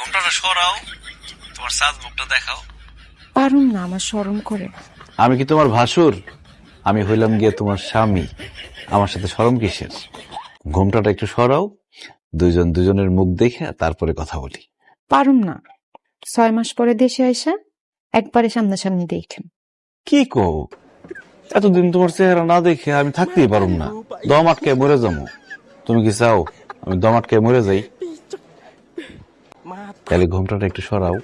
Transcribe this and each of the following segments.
ঘোমটাটা সরাও, তোমার সাজ মুখটা দেখাও। পারুম না, আমার শরম করে। আমি কি তোমার ভাসুর? আমি হইলাম গিয়ে তোমার স্বামী, আমার সাথে শরম কিসের? ঘোমটাটা একটু সরাও, দুইজন দুজনের মুখ দেখে তারপরে কথা বলি। পারুম না, 6 মাস পরে দেশে আইসা একবারে সামনাসামনি দেখেন। কি কো? এতদিন তোমার চেহারা না দেখে আমি থাকতেই পারুম না, দম আটকে মরে যাবো। তুমি কি চাও আমি দম আটকে মরে যাই? তাহলে ঘোমটাটা একটু সরাও।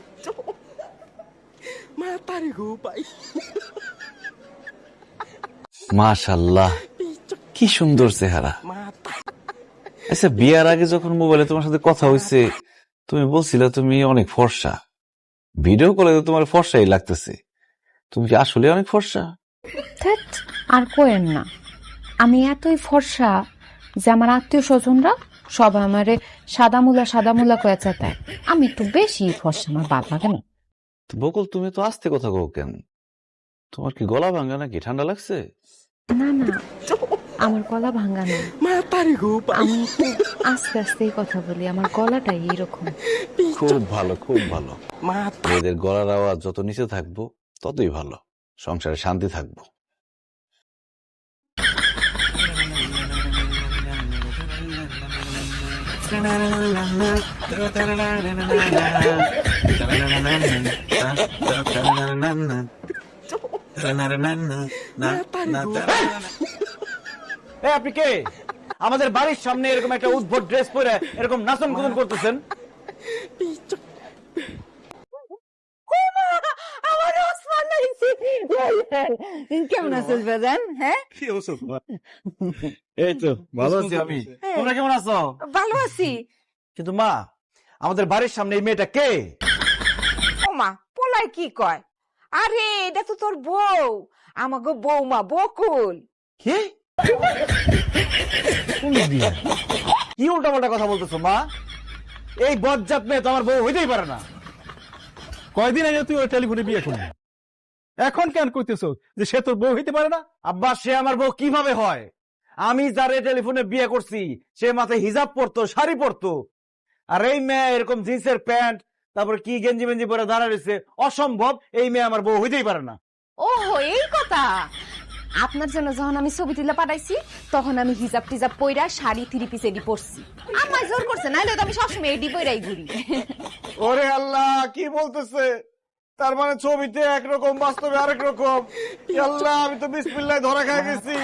মাশাআল্লাহ, কি সুন্দর চেহারা। আচ্ছা, বিয়ার আগে যখন মোবাইলে তোমার সাথে কথা হয়েছে, তুমি বলছিলে তুমি অনেক ফর্সা। ভিডিও কলে তো তোমার ফর্সাই লাগতেছে। তুমি কি আসলে অনেক ফর্সা? ধ্যাৎ, আর কোয়েন না। আমি এতই ফর্সা যে আমার আত্মীয় স্বজনরা সবাই আমারে সাদামুলা কয়ে চেতায়। আমি একটু বেশি ফর্সা, আমার বাবা কেন। তো বকুল, তুমি তো আস্তে কথা কও কেন? তোমার কি গলা ভাঙা নাকি? ঠান্ডা লাগছে? না না, আমার গলা ভাঙা না, আমি একটু আস্তে আস্তেই কথা বলি, আমার গলাটাই এরকম। খুব ভালো, খুব ভালো। মেয়েদের গলার আওয়াজ যত নিচে থাকবো ততই ভালো, সংসারে শান্তি থাকবো। আপনি কে? আমাদের বাড়ির সামনে এরকম একটা উদ্ভট ড্রেস পরে এরকম নাচন কুদন করতেছেন? কেমন আছিস বাজান? হ্যাঁ, এই তো ভালো আছি আমি। তোমরা কেমন আছো? ভালো আছি। কিন্তু মা, আমাদের বাড়ির সামনে এই মেয়েটা কে? ও মা, পোলায় কি কয়? আরে এটা তো তোর বউ, আমাগো বৌমা বকুল। কি? কি উল্টাপাল্টা কথা বলতেছো মা? এই বজ্জাত মেয়ে তো আমার বউ হইতেই পারে না। কয়দিন আগে তুই ওই টেলিফোনে বিয়ে করলি, এখন কেন কইতেছ যে সে তোর বউ হইতে পারে না? আব্বা, সে আমার বউ কিভাবে হয়? আমি যারে টেলিফোনে বিয়ে করছি সে মাথায় হিজাব পরতো, শাড়ি পরতো, আর এই মেয়ে এরকম জিন্সের প্যান্ট, তারপরে কি গেঞ্জি মেঞ্জি পরে দাঁড়া রয়েছে। অসম্ভব, এই মেয়ে আমার বউ হইতেই পারে না। ওহো, এই কথা। আপনার জন্য যখন আমি ছবি তুলে পাঠাইছি তখন আমি হিজাব টিজাব পইরা শাড়ি 3 পিস এডি পরছি। আমার জোর করছে, নাইলে তো আমি সবসময় এডি পইরাই ঘুরি। ওরে আল্লাহ, কি বলতেছে? তার মানে ছবিতে একরকম, বাস্তবে আরেক রকম। আল্লাহ, আমি তো বিসমিল্লাহ ধরা খাই গেছি।